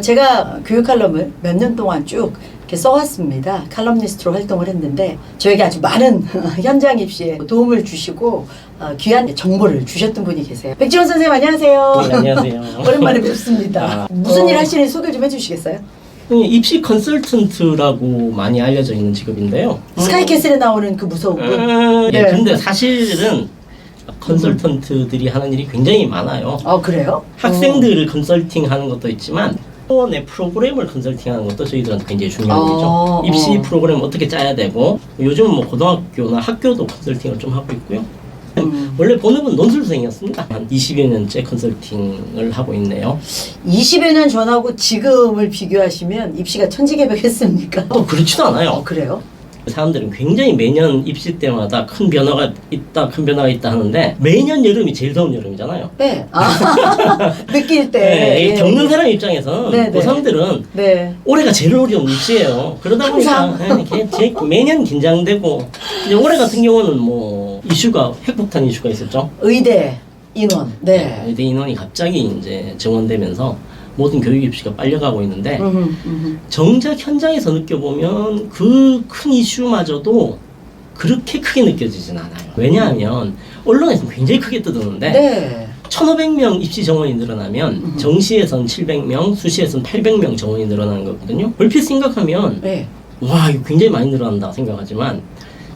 제가 교육 칼럼을 몇 년 동안 쭉 이렇게 써왔습니다. 칼럼니스트로 활동을 했는데 저에게 아주 많은 현장 입시에 도움을 주시고 귀한 정보를 주셨던 분이 계세요. 백지원 선생님 안녕하세요. 네, 안녕하세요. 오랜만에 뵙습니다. 무슨 일 하시는지 소개 좀 해주시겠어요? 입시 컨설턴트라고 많이 알려져 있는 직업인데요. 스카이캐슬에 나오는 그 무서운 분. 예, 네. 근데 사실은 컨설턴트들이 하는 일이 굉장히 많아요. 그래요? 학생들을 컨설팅하는 것도 있지만 내 프로그램을 컨설팅하는 것도 저희들한테 굉장히 중요한 일이죠. 입시 프로그램 어떻게 짜야 되고 요즘은 뭐 고등학교나 학교도 컨설팅을 좀 하고 있고요. 원래 본업은 논술생이었습니다. 한 20여 년째 컨설팅을 하고 있네요. 20여 년 전하고 지금을 비교하시면 입시가 천지개벽했습니까? 또 그렇지도 않아요. 그래요? 사람들은 굉장히 매년 입시 때마다 큰 변화가 있다 하는데 매년 여름이 제일 더운 여름이잖아요. 네. 느낄 때. 네, 예. 겪는 사람 입장에서는 네, 네. 고3들은 네. 올해가 제일 어려운 입시예요. 그러다 보니까 매년 긴장되고 이제 올해 같은 경우는 뭐 이슈가 핵폭탄 이슈가 있었죠. 의대 인원. 네. 의대 인원이 갑자기 이제 증원되면서 모든 교육 입시가 빨려가고 있는데 정작 현장에서 느껴보면 그 큰 이슈마저도 그렇게 크게 느껴지진 않아요. 왜냐하면 언론에서 굉장히 크게 뜨드는데 네. 1,500명 입시 정원이 늘어나면 정시에선 700명, 수시에선 800명 정원이 늘어나는 거거든요. 얼핏 생각하면 네. 와 이거 굉장히 많이 늘어난다 생각하지만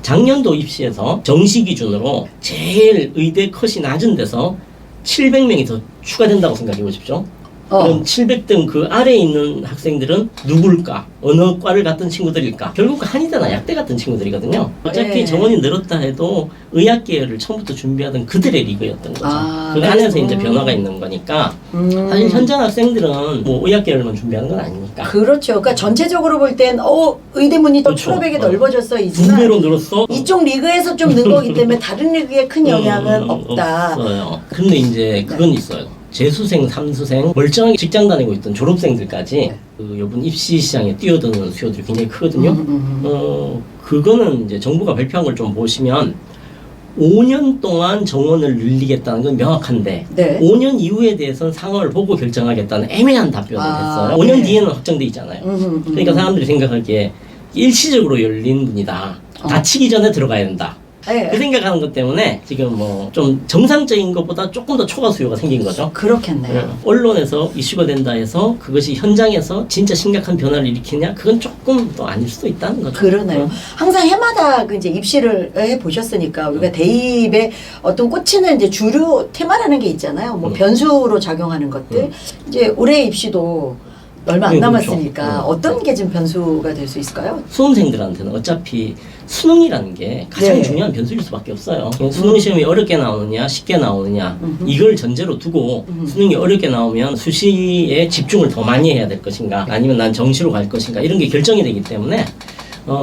작년도 입시에서 정시 기준으로 제일 의대 컷이 낮은 데서 700명이 더 추가된다고 생각해 보십시오. 그럼 700등 그 아래에 있는 학생들은 누굴까? 어느 과를 갔던 친구들일까? 결국 한의대나 약대 같은 친구들이거든요. 어차피 네. 정원이 늘었다 해도 의학 계열을 처음부터 준비하던 그들의 리그였던 거죠. 그 네. 안에서 이제 변화가 있는 거니까 사실 현장 학생들은 뭐 의학 계열만 준비하는 건 아니니까. 그렇죠. 그러니까 전체적으로 볼 땐 의대문이 또 그렇죠. 1,500이 넓어졌어 있지만 2배로 늘었어? 이쪽 리그에서 좀 는 거기 때문에 다른 리그에 큰 영향은 없다. 없어요. 근데 이제 그건 있어요. 재수생, 삼수생, 멀쩡하게 직장 다니고 있던 졸업생들까지 그 요번 입시 시장에 뛰어드는 수요들이 굉장히 크거든요. 그거는 이제 정부가 발표한 걸 좀 보시면 5년 동안 정원을 늘리겠다는 건 명확한데 네. 5년 이후에 대해서는 상황을 보고 결정하겠다는 애매한 답변을 했어요. 5년 네. 뒤에는 확정돼 있잖아요. 그러니까 사람들이 생각하기에 일시적으로 열린 문이다. 닫히기 전에 들어가야 된다. 네. 그 생각하는 것 때문에 지금 뭐 좀 정상적인 것보다 조금 더 초과 수요가 생긴 거죠. 그렇겠네요. 언론에서 이슈가 된다 해서 그것이 현장에서 진짜 심각한 변화를 일으키냐? 그건 조금 또 아닐 수도 있다는 거죠. 그러네요. 항상 해마다 그 이제 입시를 해 보셨으니까 우리가 대입에 어떤 꽂히는 이제 주류 테마라는 게 있잖아요. 뭐 변수로 작용하는 것들. 이제 올해 입시도 얼마 안 네, 남았으니까 그렇죠. 어떤 게 좀 변수가 될 수 있을까요? 수험생들한테는 어차피 수능이라는 게 가장 네. 중요한 변수일 수밖에 없어요. 수능 시험이 어렵게 나오느냐, 쉽게 나오느냐, 이걸 전제로 두고 수능이 어렵게 나오면 수시에 집중을 더 많이 해야 될 것인가, 아니면 난 정시로 갈 것인가, 이런 게 결정이 되기 때문에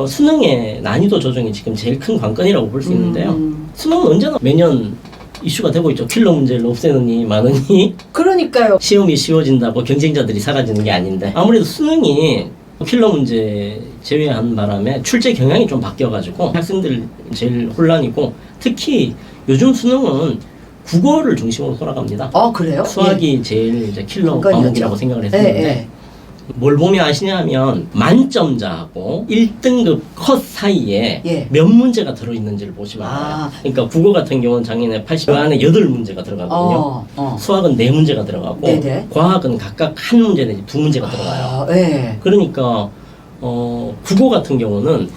수능의 난이도 조정이 지금 제일 큰 관건이라고 볼 수 있는데요. 수능은 언제나 매년 이슈가 되고 있죠. 킬러 문제를 없애느니 마느니. 그러니까요. 시험이 쉬워진다고 경쟁자들이 사라지는 게 아닌데 아무래도 수능이 킬러 문제 제외한 바람에 출제 경향이 좀 바뀌어가지고 학생들 제일 혼란이고 특히 요즘 수능은 국어를 중심으로 돌아갑니다. 그래요? 수학이 제일 이제 킬러 관건이었죠. 과목이라고 생각을 했었는데 네. 뭘 보면 아시냐면 만점자하고 1등급 컷 사이에 예. 몇 문제가 들어있는지를 보시면 알아요. 그러니까 국어 같은 경우는 작년에 80 안에 8문제가 들어가거든요. 수학은 4문제가 들어가고 네네. 과학은 각각 한 문제 내지 2문제가 들어가요. 네. 그러니까 국어 같은 경우는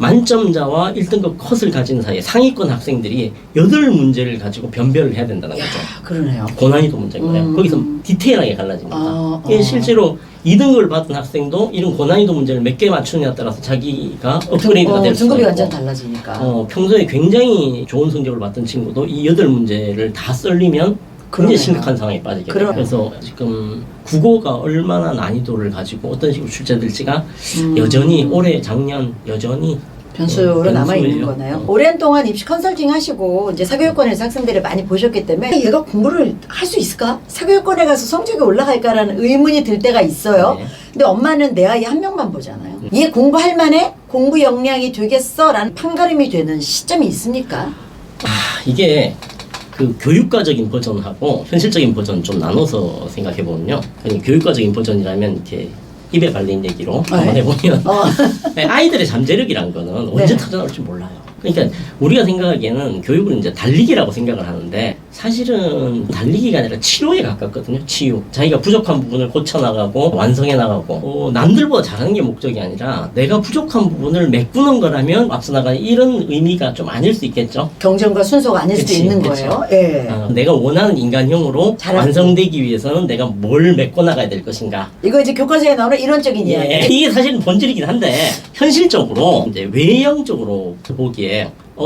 만점자와 1등급 컷을 가진 사이에 상위권 학생들이 8문제를 가지고 변별을 해야 된다는 거죠. 그러네요. 고난이도 문제인 거예요. 거기서 디테일하게 갈라집니다. 이게 실제로 2등급을 받은 학생도 이런 고난이도 문제를 몇 개 맞추느냐에 따라서 자기가 업그레이드가 될 수가 등급이 있고 완전 달라지니까. 평소에 굉장히 좋은 성적을 받던 친구도 이 8문제를 다 썰리면 굉장히 심각한 상황에 빠지게 돼요. 그래서 지금 국어가 얼마나 난이도를 가지고 어떤 식으로 출제될지가 여전히 올해 작년 여전히 변수로 남아있는 변수예요. 거네요. 오랜 동안 입시 컨설팅 하시고 이제 사교육권에서 학생들을 많이 보셨기 때문에 얘가 공부를 할 수 있을까? 사교육권에 가서 성적이 올라갈까라는 의문이 들 때가 있어요. 네. 근데 엄마는 내 아이 한 명만 보잖아요. 얘 공부할 만해? 공부 역량이 되겠어? 라는 판가름이 되는 시점이 있습니까? 이게 그 교육과적인 버전하고 현실적인 버전 좀 나눠서 생각해 보면요. 아니, 교육과적인 버전이라면 이렇게 입에 발린 얘기로 한번 해보면 아이들의 잠재력이란 거는 언제 터져나올지 몰라요. 그러니까 우리가 생각하기에는 교육은 이제 달리기라고 생각을 하는데 사실은 달리기가 아니라 치료에 가깝거든요. 치유. 자기가 부족한 부분을 고쳐나가고 완성해 나가고 남들보다 잘하는 게 목적이 아니라 내가 부족한 부분을 메꾸는 거라면 앞서 나가는 이런 의미가 좀 아닐 수 있겠죠. 경쟁과 순서가 아닐 수도 있는 거예요. 예. 내가 원하는 인간형으로 완성되기 위해서는 내가 뭘 메꿔 나가야 될 것인가. 이거 이제 교과서에 나오는 이론적인 이야기. 이게 사실은 본질이긴 한데 현실적으로 이제 외형적으로 보기에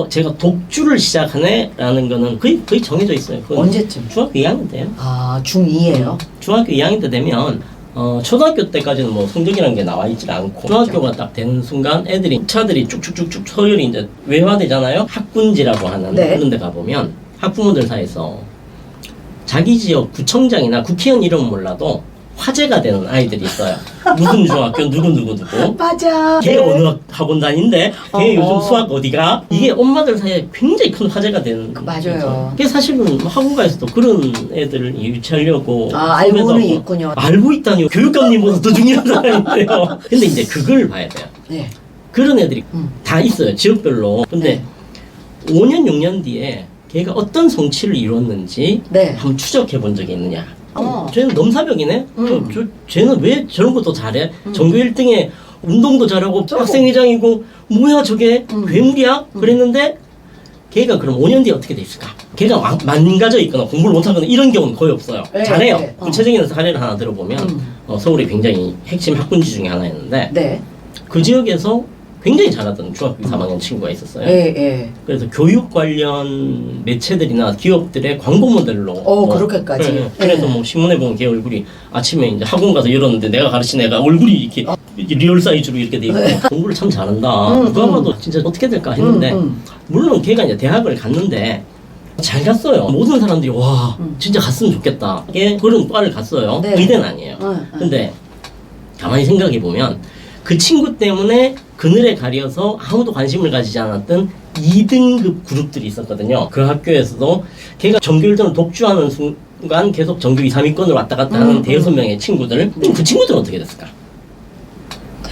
제가 독주를 시작하네라는 거는 거의 정해져 있어요. 언제쯤? 중학교 2학년 때요. 아, 중2예요? 중학교 2학년 때 되면 초등학교 때까지는 뭐 성적이라는 게 나와 있질 않고 중학교가 딱 되는 순간 애들이 차들이 쭉쭉쭉쭉 서열이 이제 외화되잖아요. 학군지라고 하는 그런 데 가보면 학부모들 사이에서 자기 지역 구청장이나 국회의원 이름은 몰라도 화제가 되는 아이들이 있어요. 무슨 중학교 누구. 맞아. 걔 어느 학원 다닌데 걔 요즘 수학 어디가? 이게 엄마들 사이에 굉장히 큰 화제가 되는 맞아요. 그게 사실은 학원가에서도 그런 애들을 유치하려고 알고는 있군요. 알고 있다니요. 교육감님보다 더 중요한 사람인데요. 근데 이제 그걸 봐야 돼요. 네. 그런 애들이 다 있어요. 지역별로. 근데 5년 6년 뒤에 걔가 어떤 성취를 이뤘는지 한번 추적해 본 적이 있느냐. 쟤는 넘사벽이네? 쟤는 왜 저런 것도 잘해? 전교 1등에 운동도 잘하고 학생회장이고 뭐야 저게 괴물이야? 그랬는데 걔가 그럼 5년 뒤에 어떻게 돼 있을까? 걔가 망가져 있거나 공부를 못하거나 이런 경우는 거의 없어요. 잘해요. 구체적인 사례를 하나 들어보면 서울이 굉장히 핵심 학군지 중에 하나였는데 그 지역에서 굉장히 잘하던 중학교 3학년 친구가 있었어요. 그래서 교육 관련 매체들이나 기업들의 광고 모델로. 그렇게까지. 그래서 뭐 신문에 보면 걔 얼굴이 아침에 이제 학원 가서 열었는데 내가 가르친 애가 얼굴이 이렇게 리얼 사이즈로 이렇게 돼 있고 공부를 참 잘한다. 누가 봐도 진짜 어떻게 될까 했는데 물론 걔가 이제 대학을 갔는데 잘 갔어요. 모든 사람들이 와 진짜 갔으면 좋겠다. 걔 그런 과를 갔어요. 의대는 아니에요. 근데 가만히 생각해 보면 그 친구 때문에 그늘에 가려서 아무도 관심을 가지지 않았던 2등급 그룹들이 있었거든요. 그 학교에서도 걔가 전교 1등을 독주하는 순간 계속 전교 2, 3위권을 왔다 갔다 하는 대여섯 명의 친구들. 그 친구들은 어떻게 됐을까?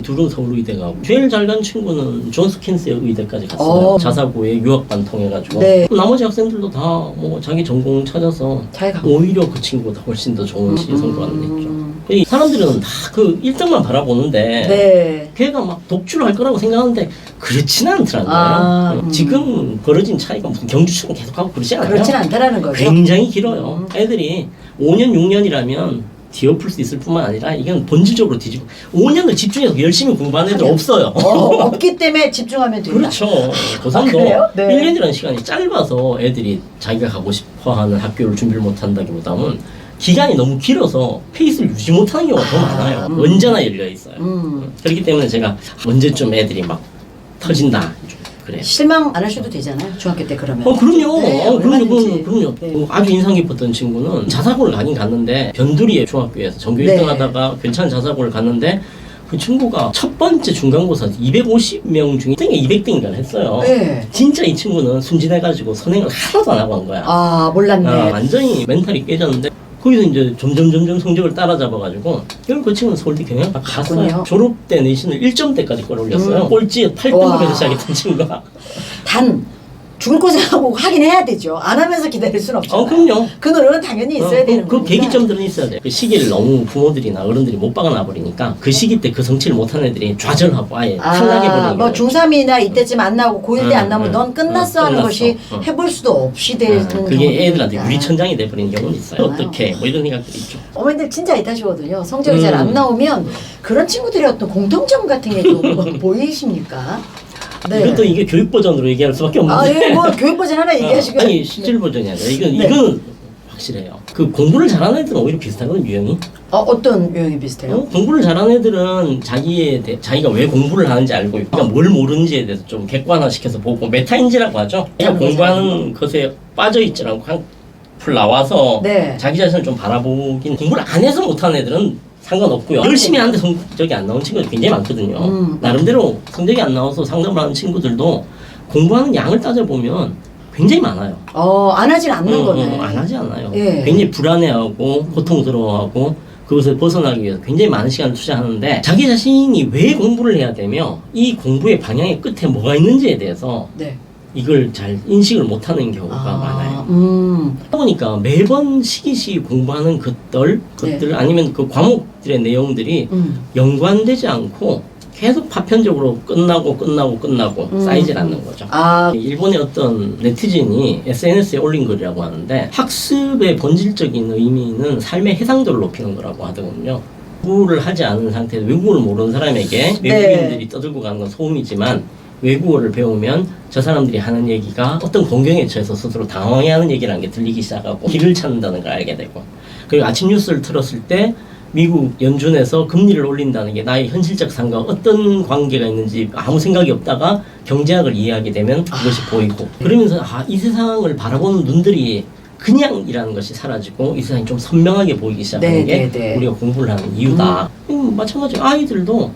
둘은 서울의대 가고 제일 잘 간 친구는 존스킨스 의대까지 갔어요. 자사고에 유학반 통해가지고 나머지 학생들도 다 뭐 자기 전공 찾아서 오히려 그 친구보다 훨씬 더 좋은 성과를 냈죠. 사람들은 다 그 1등만 바라보는데 걔가 막 독주를 할 거라고 생각하는데 그렇지는 않더라고요. 지금 벌어진 차이가 무슨 경주처럼 계속하고 그러지 않아요. 그렇진 않다라는 거죠. 굉장히 길어요. 애들이 5년 6년이라면 뒤엎을 수 있을 뿐만 아니라 이건 본질적으로 뒤집어 5년을 집중해서 열심히 공부하는 애들 없어요. 없기 때문에 집중하면 된다. 그렇죠. 고3도 1년이라는 시간이 짧아서 애들이 자기가 가고 싶어하는 학교를 준비를 못한다기보다는 기간이 너무 길어서 페이스를 유지 못하는 경우가 더 많아요. 언제나 열려 있어요. 그렇기 때문에 제가 언제쯤 애들이 막 터진다. 그래요. 실망 안 하셔도 되잖아요. 중학교 때 그러면. 그럼요. 그럼요. 아주 인상 깊었던 친구는 자사고를 가긴 갔는데 변두리에 중학교에서 전교 1등 하다가 괜찮은 자사고를 갔는데 그 친구가 첫 번째 중간고사 250명 중에 1등에 200등인가 했어요. 진짜 이 친구는 순진해가지고 선행을 하나도 안 하고 한 거야. 몰랐네. 완전히 멘탈이 깨졌는데 거기서 이제 점점 성적을 따라잡아가지고 결국 그 친구는 서울대 경영학과 갔어요. 졸업 때 내신을 1점대까지 끌어올렸어요. 꼴찌에 8등급에서 시작했던 친구가. 단 죽을 고생하고 하긴 해야 되죠. 안 하면서 기다릴 수는 없잖아요. 그럼요. 그 노력은 당연히 있어야 되는 거니까. 그 계기점들은 있어야 돼요. 그 시기를 너무 부모들이나 어른들이 못 박아놔 버리니까 그 시기 때 그 성취를 못한 애들이 좌절하고 아예 탈락해버리는 뭐 중3이나 이때쯤 안 나오고 고1 때 안 나오면 넌 끝났어 하는 것이 해볼 수도 없이 되는 그게 애들한테 유리천장이 돼버리는 경우는 있어요. 어떻게 뭐 이런 생각들이 있죠. 어머니들 진짜 이타시거든요. 성적이 잘 안 나오면 그런 친구들의 어떤 공통점 같은 게 좀 보이십니까? 이것도 이게 교육 버전으로 얘기할 수밖에 없는데. 뭐 교육 버전 하나 얘기하시고. 아니 실질 버전이 아니라 이건 확실해요. 그 공부를 잘하는 애들은 오히려 비슷하거든 유형이. 어떤 유형이 비슷해요? 공부를 잘하는 애들은 자기가 왜 공부를 하는지 알고 있고 그러니까 뭘 모르는지에 대해서 좀 객관화시켜서 보고 메타인지라고 하죠. 그냥 공부하는 것에 빠져있지 않고 그냥 풀 나와서 자기 자신을 좀 바라보긴 공부를 안 해서 못하는 애들은 상관없고요. 열심히 하는데 성적이 안 나오는 친구들이 굉장히 많거든요. 나름대로 성적이 안 나와서 상담을 하는 친구들도 공부하는 양을 따져보면 굉장히 많아요. 안 하진 않는 거네. 안 하지 않아요. 예. 굉장히 불안해하고 고통스러워하고 그것을 벗어나기 위해서 굉장히 많은 시간을 투자하는데 자기 자신이 왜 공부를 해야 되며 이 공부의 방향의 끝에 뭐가 있는지에 대해서 네. 이걸 잘 인식을 못하는 경우가 많아요. 그러니까 매번 시기시 공부하는 것들 네. 아니면 그 과목들의 내용들이 연관되지 않고 계속 파편적으로 끝나고 쌓이질 않는 거죠. 일본의 어떤 네티즌이 SNS에 올린 글이라고 하는데 학습의 본질적인 의미는 삶의 해상도를 높이는 거라고 하더군요. 공부를 하지 않은 상태에서 외국어를 모르는 사람에게 외국인들이 떠들고 가는 건 소음이지만 외국어를 배우면 저 사람들이 하는 얘기가 어떤 공경에 처해서 스스로 당황해하는 얘기라는 게 들리기 시작하고 길을 찾는다는 걸 알게 되고 그리고 아침 뉴스를 틀었을 때 미국 연준에서 금리를 올린다는 게 나의 현실적 삶과 어떤 관계가 있는지 아무 생각이 없다가 경제학을 이해하게 되면 그것이 보이고 그러면서 이 세상을 바라보는 눈들이 그냥이라는 것이 사라지고 이 세상이 좀 선명하게 보이기 시작하는 게 우리가 공부를 하는 이유다. 마찬가지로 아이들도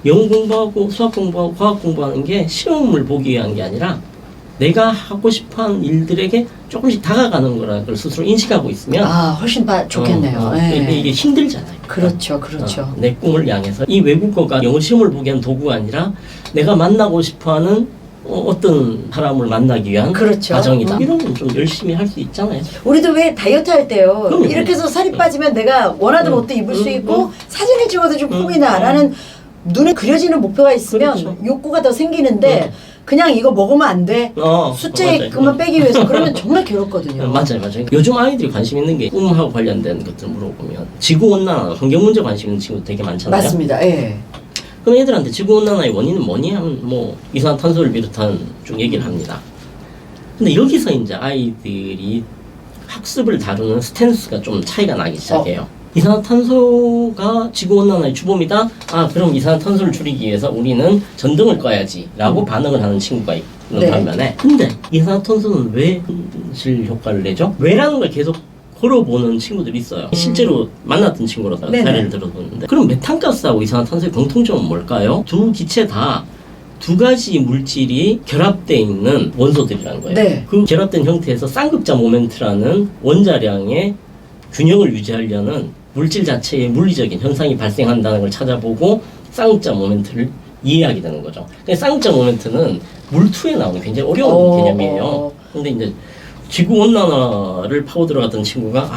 영어 공부하고 수학 공부하고 과학 공부하는 게 시험을 보기 위한 게 아니라 내가 하고 싶어하는 일들에게 조금씩 다가가는 거라는 걸 스스로 인식하고 있으면 훨씬 좋겠네요. 이게 힘들잖아요. 그렇죠. 내 꿈을 향해서 이 외국어가 영어 시험을 보기 위한 도구가 아니라 내가 만나고 싶어하는 어떤 사람을 만나기 위한 과정이다. 이런 건 좀 열심히 할 수 있잖아요. 우리도 왜 다이어트 할 때요. 그럼요. 이렇게 해서 살이 빠지면 내가 원하던 옷도 입을 수 있고 사진을 찍어도 좀 폼이나 라는 눈에 그려지는 목표가 있으면 욕구가 더 생기는데 그냥 이거 먹으면 안 돼. 숫자만 빼기 위해서 그러면 정말 괴롭거든요. 맞아요. 요즘 아이들이 관심 있는 게 꿈하고 관련된 것들 물어보면 지구온난화, 환경문제 관심 있는 친구도 되게 많잖아요. 맞습니다. 예. 그럼 애들한테 지구온난화의 원인은 뭐니 하면 이산화탄소를 비롯한 쭉 얘기를 합니다. 근데 여기서 이제 아이들이 학습을 다루는 스탠스가 좀 차이가 나기 시작해요. 이산화탄소가 지구온난화의 주범이다? 그럼 이산화탄소를 줄이기 위해서 우리는 전등을 꺼야지 라고 반응을 하는 친구가 있는 반면에 근데 이산화탄소는 왜 현실 효과를 내죠? 왜라는 걸 계속 걸어보는 친구들이 있어요. 실제로 만났던 친구로서 사례를 들어보는데 그럼 메탄가스하고 이산화탄소의 공통점은 뭘까요? 두 기체 다 두 가지 물질이 결합되어 있는 원소들이라는 거예요. 그 결합된 형태에서 쌍극자 모멘트라는 원자량의 균형을 유지하려는 물질 자체의 물리적인 현상이 발생한다는 걸 찾아보고 쌍극자 모멘트를 이해하게 되는 거죠. 쌍극자 모멘트는 물투에 나오는 굉장히 어려운 개념이에요. 근데 이제 지구온난화를 파고 들어갔던 친구가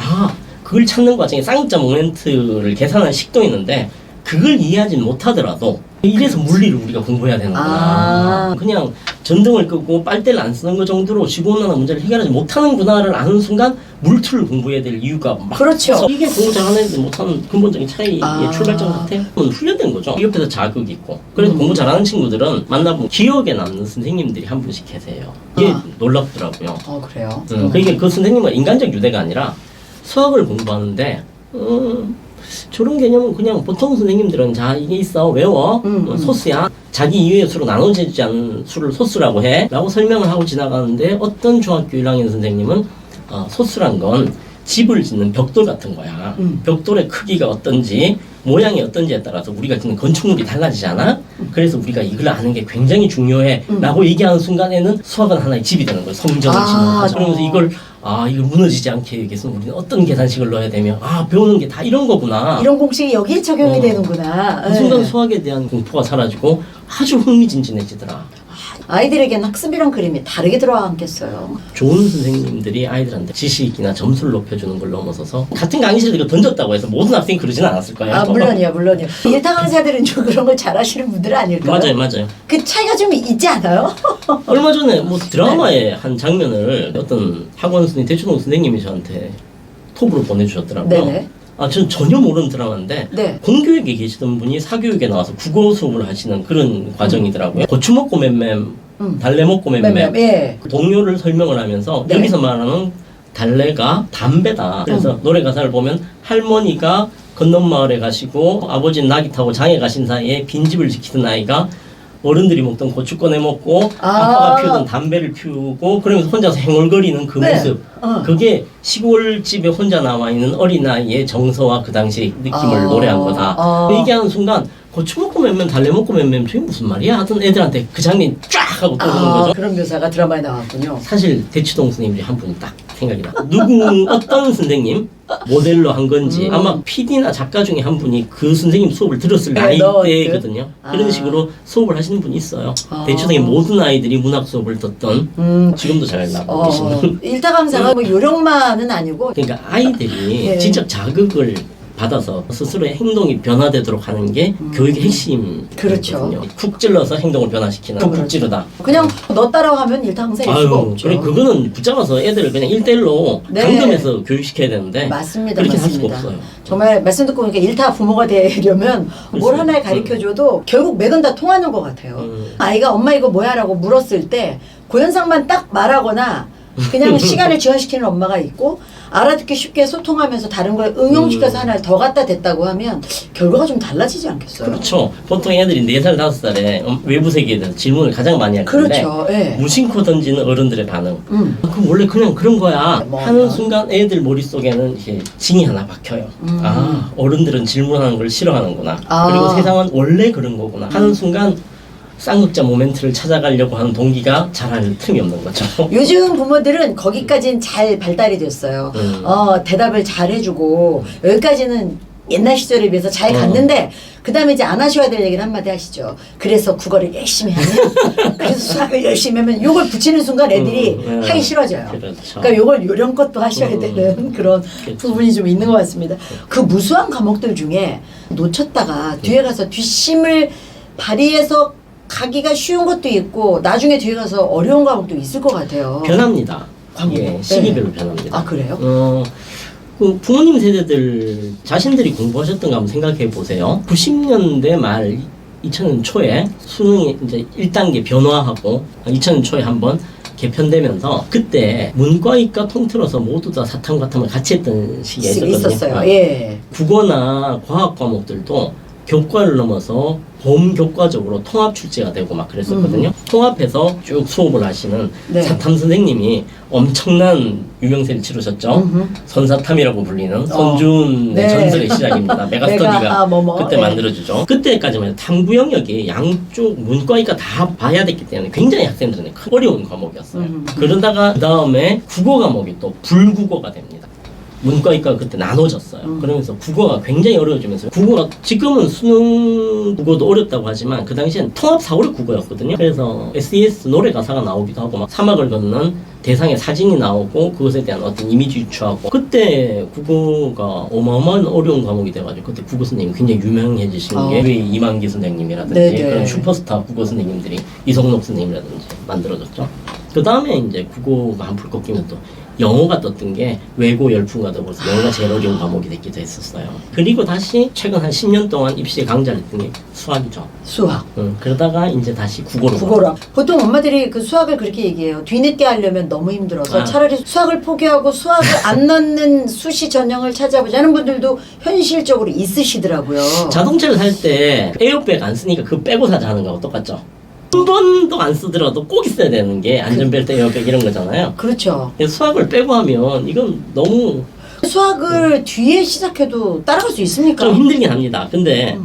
그걸 찾는 과정에 쌍극자 모멘트를 계산하는 식도 있는데 그걸 이해하진 못하더라도 이래서 물리를 우리가 공부해야 되는구나. 그냥 전등을 끄고 빨대를 안 쓰는 것 정도로 지구온난화 문제를 해결하지 못하는구나를 아는 순간 물투를 공부해야 될 이유가 그렇죠. 이게 공부 잘하는 애들 못하는 근본적인 차이의 출발점 같아요. 훈련된 거죠. 옆에서 자극이 있고. 그래서 공부 잘하는 친구들은 만나보면 기억에 남는 선생님들이 한 분씩 계세요. 이게 놀랍더라고요. 그래요? 그게 그 선생님은 인간적 유대가 아니라 수학을 공부하는데 저런 개념은 그냥 보통 선생님들은 이게 있어 외워 소스야 자기 이외의 수로 나눠지지 않은 수를 소스라고 해 라고 설명을 하고 지나가는데 어떤 중학교 1학년 선생님은 소스란 건 집을 짓는 벽돌 같은 거야. 벽돌의 크기가 어떤지 모양이 어떤지에 따라서 우리가 짓는 건축물이 달라지잖아. 그래서 우리가 이걸 아는 게 굉장히 중요해 라고 얘기하는 순간에는 수학은 하나의 집이 되는 거예요. 성전을 짓는 거죠. 그러면서 이걸 무너지지 않게 하기 위해서 우리는 어떤 계산식을 넣어야 되며 배우는 게 다 이런 거구나. 이런 공식이 여기에 적용이 되는구나. 그 순간 수학에 대한 공포가 사라지고 아주 흥미진진해지더라. 아이들에게는 학습이란 그림이 다르게 들어앉겠어요. 좋은 선생님들이 아이들한테 지식이나 점수를 높여주는 걸 넘어서서 같은 강의실에 이거 던졌다고 해서 모든 학생이 그러지는 않았을 거예요. 물론이요. 일타 강사들은 좀 그런 걸 잘하시는 분들은 아닐까요? 맞아요. 그 차이가 좀 있지 않아요? 얼마 전에 드라마의 한 장면을 어떤 학원 선생님, 대초동 선생님이 저한테 톱으로 보내주셨더라고요. 전 전혀 모르는 드라마인데 공교육에 계시던 분이 사교육에 나와서 국어 수업을 하시는 그런 과정이더라고요. 고추 먹고 맴맴, 달래 먹고 맴맴. 동료를 설명을 하면서 여기서 말하는 달래가 담배다. 그래서 노래 가사를 보면 할머니가 건넌마을에 가시고 아버지는 나귀 타고 장에 가신 사이에 빈집을 지키던 아이가 어른들이 먹던 고추 꺼내 먹고 아빠가 피우던 담배를 피우고 그러면서 혼자서 행얼거리는 그 모습 그게 시골집에 혼자 남아있는 어린아이의 정서와 그 당시 느낌을 노래한 거다. 얘기하는 순간 고추 먹고 맴맴 달래 먹고 맴맴 저게 무슨 말이야 하던 애들한테 그 장면이 쫙 하고 떠오르는 거죠. 그런 묘사가 드라마에 나왔군요. 사실 대치동 선생님이 한 분이 딱 생각이 나. 누구 어떤 선생님 모델로 한 건지 아마 PD나 작가 중에 한 분이 그 선생님 수업을 들었을 나이대거든요. 그런 식으로 수업을 하시는 분이 있어요. 대치동의 모든 아이들이 문학 수업을 듣던 지금도 잘 나고 계시는. 일타 강사가 뭐 요령만은 아니고 그러니까 아이들이 예. 지적 자극을 받아서 스스로의 행동이 변화되도록 하는 게 교육의 핵심이거든요. 그렇죠. 쿡 찔러서 행동을 변화시키는 쿡 찌르다. 그냥 너 따라하면 일타 강사일 수가 없죠. 그래 그거는 붙잡아서 애들을 그냥 1대1로 네. 감금해서 교육시켜야 되는데 맞습니다. 그렇게 맞습니다. 할 수가 없어요. 정말 말씀 듣고 보니까 일타 부모가 되려면 뭘 하나 가르쳐줘도 결국 맥은 다 통하는 것 같아요. 아이가 엄마 이거 뭐야 라고 물었을 때 고현상만 딱 말하거나 그냥 시간을 지연시키는 엄마가 있고 알아듣기 쉽게 소통하면서 다른 걸 응용시켜서 하나를 더 갖다 댔다고 하면 결과가 좀 달라지지 않겠어요? 그렇죠. 보통 애들이 4살, 5살에 외부 세계에 대해서 질문을 가장 많이 할 텐데 그렇죠. 예. 무심코 던지는 어른들의 반응. 그럼 원래 그냥 그런 거야 뭐, 하는 순간 애들 머릿속에는 이렇게 징이 하나 박혀요. 아 어른들은 질문하는 걸 싫어하는구나. 그리고 세상은 원래 그런 거구나 하는 순간 쌍극자 모멘트를 찾아가려고 하는 동기가 자랄 틈이 없는 거죠. 요즘 부모들은 거기까지는 잘 발달이 됐어요. 대답을 잘 해주고 여기까지는 옛날 시절에 비해서 잘 갔는데 그 다음에 이제 안 하셔야 될 얘기를 한마디 하시죠. 그래서 국어를 열심히 하면 그래서 수학을 열심히 하면 요걸 붙이는 순간 애들이 하기 싫어져요. 그렇죠. 그러니까 요걸 요령껏 하셔야 되는 그런 부분이 좀 있는 것 같습니다. 그 무수한 과목들 중에 놓쳤다가 뒤에 가서 뒷심을 발휘해서 가기가 쉬운 것도 있고 나중에 뒤에 가서 어려운 과목도 있을 것 같아요. 변합니다. 과목. 예, 시기별로 변합니다. 아 그래요? 그 부모님 세대들 자신들이 공부하셨던 거 한번 생각해 보세요. 90년대 말 2000년 초에 수능이 이제 1단계 변화하고 2000년 초에 한번 개편되면서 그때 문과이과 통틀어서 모두 다 사탐과탐을 같이 했던 시기가 있었거든요. 예. 국어나 과학 과목들도 교과를 넘어서 범교과적으로 통합 출제가 되고 막 그랬었거든요. 통합해서 쭉 수업을 하시는 네. 사탐 선생님이 엄청난 유명세를 치르셨죠. 선사탐이라고 불리는 손준의 네. 전설의 시작입니다. 메가스터디가 그때 네. 만들어주죠. 그때까지만 해도 탐구 영역이 양쪽 문과이과 다 봐야 됐기 때문에 굉장히 학생들한테 큰 어려운 과목이었어요. 그러다가 그 다음에 국어 과목이 또 불국어가 됩니다. 문과이과가 그때 나눠졌어요. 그러면서 국어가 굉장히 어려워지면서 국어가 지금은 수능 국어도 어렵다고 하지만 그 당시엔 통합 4, 5력 국어였거든요. 그래서 SES 노래 가사가 나오기도 하고 막 사막을 걷는 대상의 사진이 나오고 그것에 대한 어떤 이미지 유추하고 그때 국어가 어마어마한 어려운 과목이 돼가지고 그때 국어 선생님이 굉장히 유명해지신 게 이만기 선생님이라든지 네네. 그런 슈퍼스타 국어 선생님들이 이성록 선생님이라든지 만들어졌죠. 그 다음에 이제 국어가 한풀 꺾이면 또 영어가 떴던 게 외고 열풍과 더불어서 영어가 제일 어려운 과목이 됐기도 했었어요. 그리고 다시 최근 한 10년 동안 입시에 강자를 했던 게 수학이죠. 수학. 그러다가 이제 다시 국어로. 보통 엄마들이 그 수학을 그렇게 얘기해요. 뒤늦게 하려면 너무 힘들어서 차라리 수학을 포기하고 수학을 안 넣는 수시 전형을 찾아보자는 분들도 현실적으로 있으시더라고요. 자동차를 살 때 에어백 안 쓰니까 그거 빼고 사자 하는 거하고 똑같죠. 한 번도 안 쓰더라도 꼭 있어야 되는 게 안전벨트, 에어백 이런 거잖아요. 그렇죠. 수학을 빼고 하면 이건 너무 수학을 뒤에 시작해도 따라갈 수 있습니까? 좀 힘들긴 합니다. 근데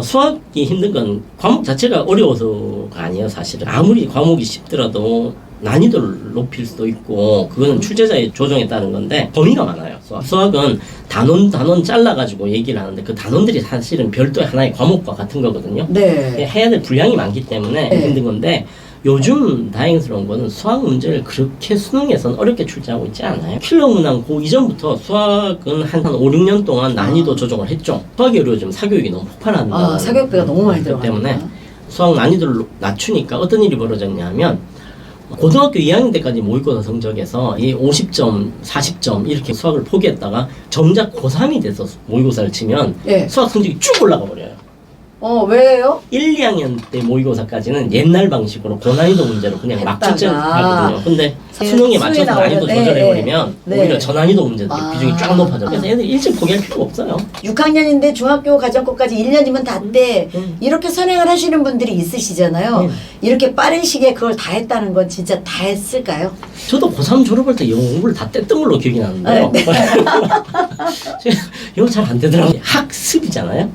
수학이 힘든 건 과목 자체가 어려워서가 아니에요. 사실은 아무리 과목이 쉽더라도 난이도를 높일 수도 있고 그거는 출제자의 조정에 따른 건데 범위가 많아요. 수학은 단원 잘라가지고 얘기를 하는데 그 단원들이 사실은 별도의 하나의 과목과 같은 거거든요. 네. 해야 될 분량이 많기 때문에 네. 힘든 건데 요즘 다행스러운 거는 수학 문제를 그렇게 수능에서는 어렵게 출제하고 있지 않아요. 킬러 문항 고 이전부터 수학은 한 5, 6년 동안 난이도 조정을 했죠. 수학이 어려워지면 사교육이 너무 폭발한다. 사교육비가 너무 많이 들어가니까. 때문에 수학 난이도를 낮추니까 어떤 일이 벌어졌냐 하면 고등학교 2학년 때까지 모의고사 성적에서 이 50점, 40점 이렇게 수학을 포기했다가 정작 고3이 돼서 모의고사를 치면 예. 수학 성적이 쭉 올라가 버려요. 왜요? 1, 2학년 때 모의고사까지는 옛날 방식으로 고난이도 문제로 그냥 막 했다가. 출제를 하거든요. 근데 수능에 맞춰서 나오는, 난이도 네, 조절해버리면 네. 오히려 저난이도 문제들이 아. 비중이 쫙 높아져. 그래서 애들 일찍 포기할 필요가 없어요. 6학년인데 중학교 가정교까지 1년이면 다 돼. 이렇게 선행을 하시는 분들이 있으시잖아요. 이렇게 빠른 시기에 그걸 다 했다는 건 진짜 다 했을까요? 저도 고3 졸업할 때 영어 공부를 다 뗐던 걸로 기억이 나는데요. 네. 제가 영어 잘 안 되더라고요. 학습이잖아요.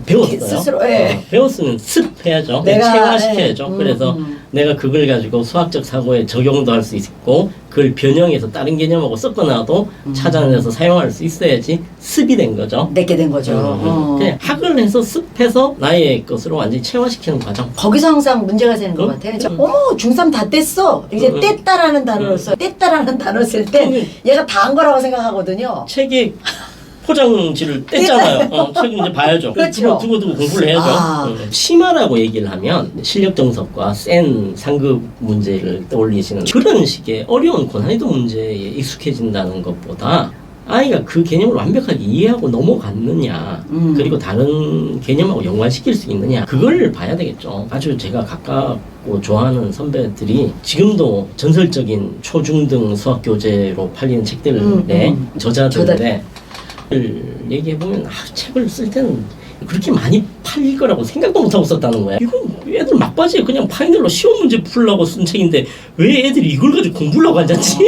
배웠어요. 스스로, 예. 배웠으면 습해야죠. 내가, 체화시켜야죠. 예. 그래서 내가 그걸 가지고 수학적 사고에 적용도 할 수 있고 그걸 변형해서 다른 개념하고 섞어놔도 찾아내서 사용할 수 있어야지 습이 된 거죠. 내게 된 거죠. 그냥 학을 해서 습해서 나의 것으로 완전히 체화시키는 과정. 거기서 항상 문제가 되는 것 같아요. 어머, 중3 다 뗐어. 이제 뗐다라는 단어를 써요. 뗐다라는 단어를 쓸 때 얘가 다 한 거라고 생각하거든요. 책에 포장지를 뗐잖아요. 책은 이제 봐야죠. 그렇죠. 두고 공부를 해야죠. 아. 심화라고 얘기를 하면 실력 정석과 센 상급 문제를 떠올리시는 그런 식의 어려운 고난이도 문제에 익숙해진다는 것보다 아이가 그 개념을 완벽하게 이해하고 넘어갔느냐 그리고 다른 개념하고 연관시킬 수 있느냐 그걸 봐야 되겠죠. 아주 제가 가깝고 좋아하는 선배들이 지금도 전설적인 초중등 수학 교재로 팔리는 책들의 저자들인데 얘기해보면 책을 쓸 때는 그렇게 많이 팔릴 거라고 생각도 못하고 썼다는 거야. 이건 애들 막바지에 그냥 파이널로 시험 문제 풀려고 쓴 책인데 왜 애들이 이걸 가지고 공부를 하고 앉았지?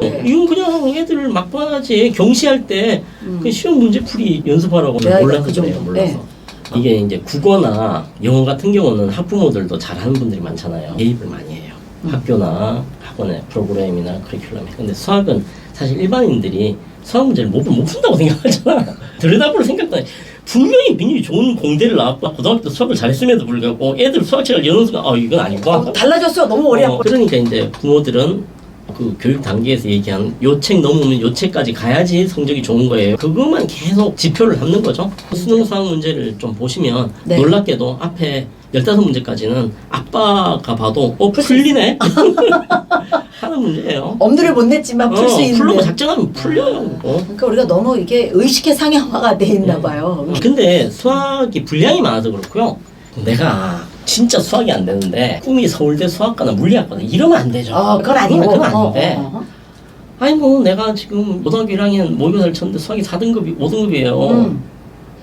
네. 이건 그냥 애들 막바지에 경시할 때 그 시험 문제 풀이 연습하라고 몰라서 그래요. 몰라서. 네. 이게 이제 국어나 영어 같은 경우는 학부모들도 잘하는 분들이 많잖아요. 개입을 많이 해요. 학교나 학원의 프로그램이나 커리큘럼에. 근데 수학은 사실 일반인들이 수학 문제를 못 푼다고 생각하잖아. 들여다볼 생각도 안 해. 분명히 굉장히 좋은 공대를 나왔고 고등학교 때 수학을 잘했음에도 불구하고 애들 수학책을 여는 순간 이건 아니고 달라졌어. 너무 오래 한 거. 그러니까 이제 부모들은 그 교육 단계에서 얘기하는 요 책 넘으면 요 책까지 가야지 성적이 좋은 거예요. 그것만 계속 지표를 잡는 거죠. 수능 수학 문제를 좀 보시면 네. 놀랍게도 앞에 15문제까지는 아빠가 봐도 풀리네? 하는 문제예요. 엄두를 못 냈지만 풀 수 있는. 풀려고 작정하면 풀려요. 그러니까 우리가 너무 이게 의식의 상향화가 돼 있나 봐요. 근데 수학이 분량이 많아서 그렇고요. 내가 진짜 수학이 안 되는데 꿈이 서울대 수학과나 물리학과나 이러면 안 되죠. 그건 아니고. 그건 아닌데. 아니 뭐 내가 지금 고등학교 1학년 모의고사를 쳤는데 수학이 4등급이 5등급이에요.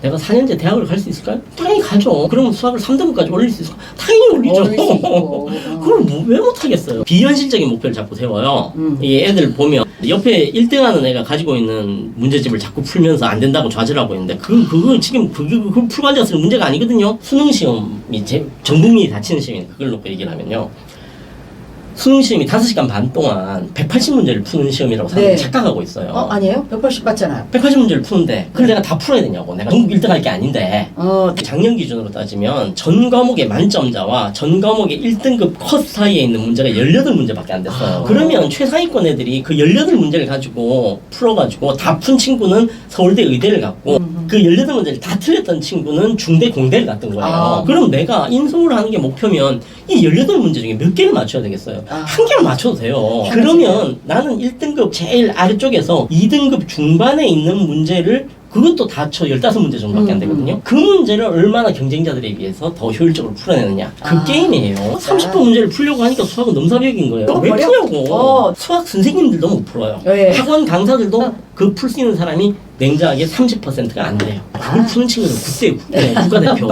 내가 4년제 대학을 갈 수 있을까요? 당연히 가죠. 그러면 수학을 3등급까지 올릴 수 있을까? 당연히 올리죠. 올릴 수 있고. 그걸 왜 못하겠어요? 비현실적인 목표를 자꾸 세워요. 이 애들 보면 옆에 1등하는 애가 가지고 있는 문제집을 자꾸 풀면서 안 된다고 좌절하고 있는데 그거 지금 그걸 풀고 앉아서 문제가 아니거든요. 수능 시험이 전 국민이 다 치는 시험이니까 그걸 놓고 얘기를 하면요. 수능 시험이 5시간 반 동안 180문제를 푸는 시험이라고 사람들이 착각하고 있어요. 아니에요? 180 맞잖아요. 180문제를 푸는데 그걸 내가 다 풀어야 되냐고. 내가 전국 1등 할 게 아닌데. 작년 기준으로 따지면 전 과목의 만점자와 전 과목의 1등급 컷 사이에 있는 문제가 18문제밖에 안 됐어요. 그러면 최상위권 애들이 그 18문제를 가지고 풀어가지고 다 푼 친구는 서울대 의대를 갔고 그 18문제를 다 틀렸던 친구는 중대 공대를 갔던 거예요. 그럼 내가 인서울 하는 게 목표면 이 18문제 중에 몇 개를 맞춰야 되겠어요? 한 개만 맞춰도 돼요. 그러면 나는 1등급 제일 아래쪽에서 2등급 중반에 있는 문제를 그것도 다 쳐 15문제 정도밖에 안 되거든요. 그 문제를 얼마나 경쟁자들에 비해서 더 효율적으로 풀어내느냐. 그 게임이에요. 30분 문제를 풀려고 하니까 수학은 넘사벽인 거예요. 왜 푸냐고. 수학 선생님들도 못 풀어요. 학원 강사들도 그 풀 수 있는 사람이 냉정하게 30%가 안 돼요. 그걸 푸는 친구는 국대 국가대표.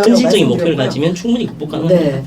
현실적인 목표를 가지면 충분히 극복 가능합니다.